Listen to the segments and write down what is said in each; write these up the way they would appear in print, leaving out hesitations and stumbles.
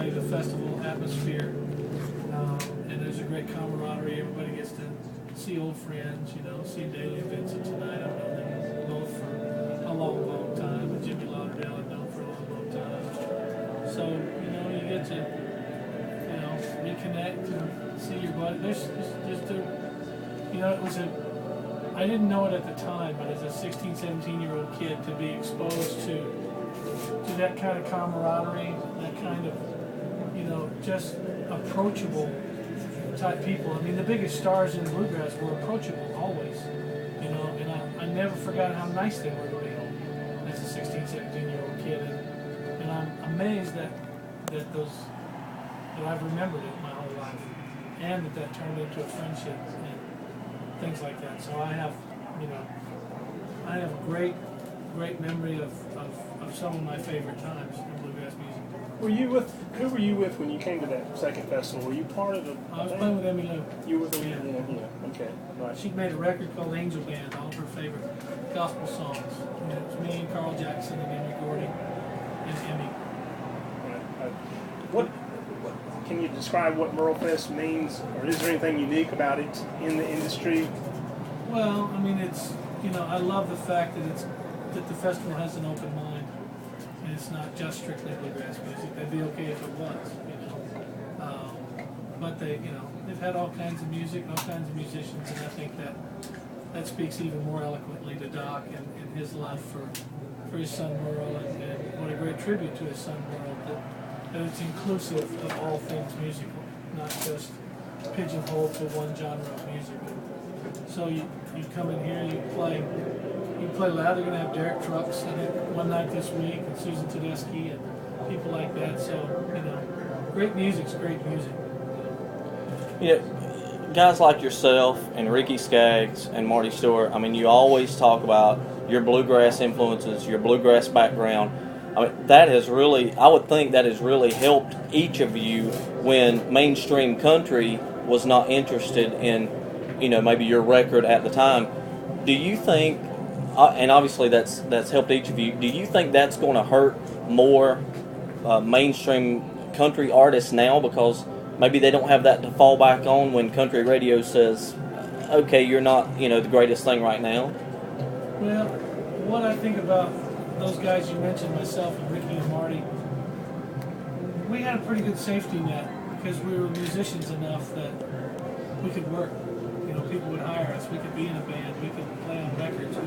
really the festival atmosphere. And there's a great camaraderie. Everybody gets to see old friends, see Daly and Vincent tonight. I've known them both for a long, long time. And Jimmy Lauderdale I've known for a long, long time. So, you get to, reconnect and see your buddy. There's just it was I didn't know it at the time, but as a 16, 17-year-old kid, to be exposed to that kind of camaraderie, that kind of, just approachable type people. I mean, the biggest stars in bluegrass were approachable always, and I never forgot how nice they were to me as a 16, 17-year-old kid. And I'm amazed that I've remembered it my whole life, and that turned into a friendship and things like that. So I have a great memory of some of my favorite times in bluegrass music. Who were you with when you came to that second festival? Were you part of the I was playing with Emmy Lou. You were with Emmy Lou? Yeah. Okay. Right. She made a record called Angel Band, all of her favorite gospel songs. It was me and Carl Jackson and Emmy Gordy and Emmy. What can you describe what Merle Fest means, or is there anything unique about it in the industry? Well, I mean, it's I love the fact that the festival has an open mind, and it's not just strictly bluegrass music. That'd be okay if it was, but they've had all kinds of music, all kinds of musicians, and I think that speaks even more eloquently to Doc and his love for his son Merle, and what a great tribute to his son Merle, that it's inclusive of all things musical, not just pigeonholed to one genre of music. So you come in here, you play loud. They're going to have Derek Trucks, I think, one night this week, and Susan Tedeschi, and people like that. So, great music's great music. Guys like yourself and Ricky Skaggs and Marty Stewart, I mean, you always talk about your bluegrass influences, your bluegrass background. I mean, I would think that has really helped each of you when mainstream country was not interested in, maybe your record at the time. Do you think, and obviously that's helped each of you, do you think that's going to hurt more mainstream country artists now because maybe they don't have that to fall back on when country radio says, okay, you're not, the greatest thing right now? Well, what I think about those guys you mentioned, myself and Ricky and Marty, we had a pretty good safety net because we were musicians enough that we could work. People would hire us. We could be in a band. We could play on records.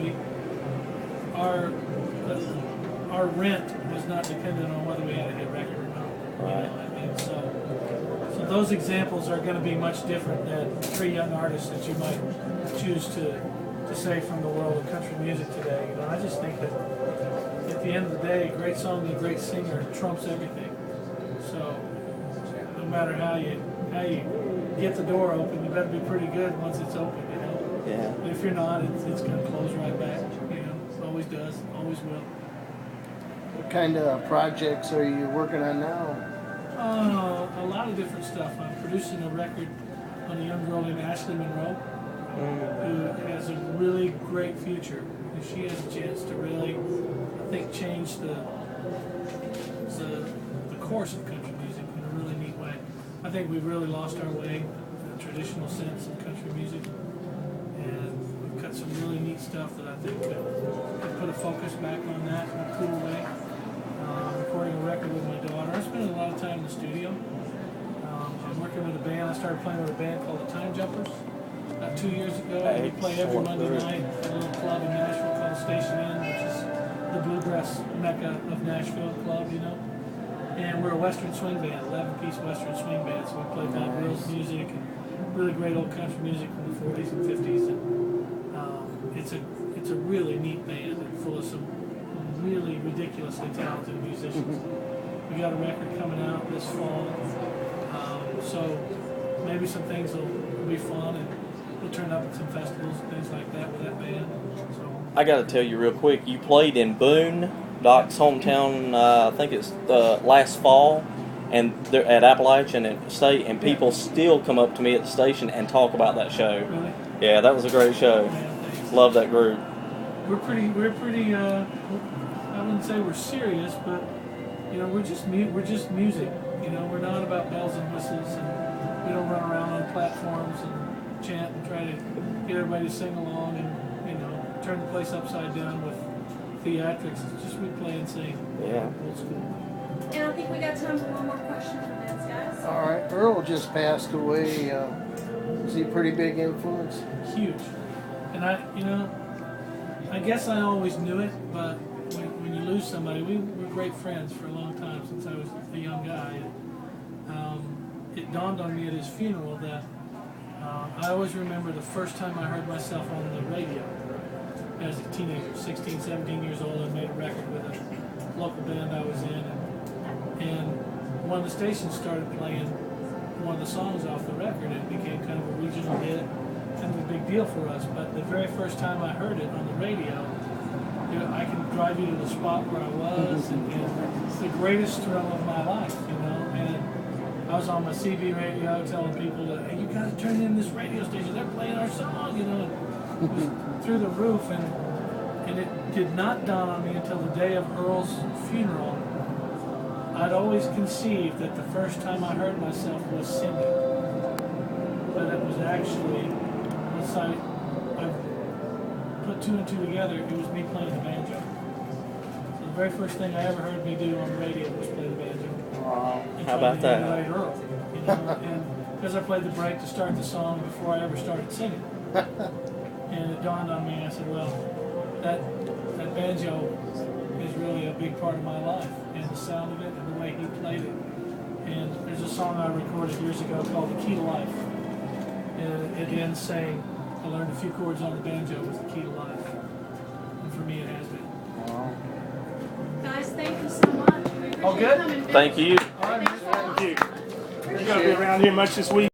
Our rent was not dependent on whether we had a hit record or not. Right. And so those examples are going to be much different than three young artists that you might choose to say from the world of country music today. I just think that at the end of the day, a great song and a great singer trumps everything. So no matter how you get the door open, you better be pretty good once it's open, Yeah. But if you're not, it's going to close right back. It always does, always will. What kind of projects are you working on now? A lot of different stuff. I'm producing a record on a young girl named Ashley Monroe, who has a really great future. And she has a chance to really, I think, change the course of country music in a really neat way. I think we've really lost our way in the traditional sense of country music, and we've got some really neat stuff that I think could put a focus back on that in a cool way. Recording a record with my daughter. I spend a lot of time in the studio. I'm working with a band. I started playing with a band called the Time Jumpers about 2 years ago. We play every Monday night at a little club in Nashville called Station Inn, which is the bluegrass mecca of Nashville club, And we're a Western swing band, 11-piece Western swing band. So we play Bob Wills music and really great old country music from the 40s and 50s. And it's a really neat band and full of some really ridiculously talented musicians. We got a record coming out this fall, so maybe some things will be fun, and we'll turn up at some festivals and things like that with that band. So I got to tell you real quick, you played in Boone, Doc's hometown, I think it's last fall, and they're at Appalachian State, and people still come up to me at the station and talk about that show. really, Yeah, that was a great show. thanks. Love that group. We're pretty. I wouldn't say we're serious, but you know, we're just music. You know, we're not about bells and whistles, and we don't run around on platforms and chant and try to get everybody to sing along and, you know, turn the place upside down with theatrics. It's just we play and sing. Yeah. Old school. And I think we got time for one more question for Vince, guys. All right, Earl just passed away. Was he a pretty big influence? Huge. And you know, I guess I always knew it, but when you lose somebody, we were great friends for a long time since I was a young guy. And, it dawned on me at his funeral that I always remember the first time I heard myself on the radio as a teenager, 16, 17 years old. I made a record with a local band I was in, and one of the stations started playing one of the songs off the record, and it became kind of a regional hit, kind of a big deal for us. But the very first time I heard it on the radio, you know, I can drive you to the spot where I was, and it's the greatest thrill of my life, you know. And I was on my CB radio telling people that, hey, you got to turn in this radio station, they're playing our song, you know. It was through the roof, and it did not dawn on me until the day of Earl's funeral. I'd always conceived that the first time I heard myself was singing, but it was actually, once I put two and two together, it was me playing the banjo. So the very first thing I ever heard me do on the radio was play the banjo. And How try about to that? emulate Earl, you know, and because I played the break to start the song before I ever started singing. And it dawned on me, I said, well, that banjo is really a big part of my life, and the sound of it and the way he played it. And there's a song I recorded years ago called The Key to Life. And it ends saying, I learned a few chords on the banjo was the key to life. And for me it has been. Wow. Guys, thank you so much. We appreciate All you good? coming, Vince. Thank you. Thanks so much. Thank you. You're going to be around here much this week.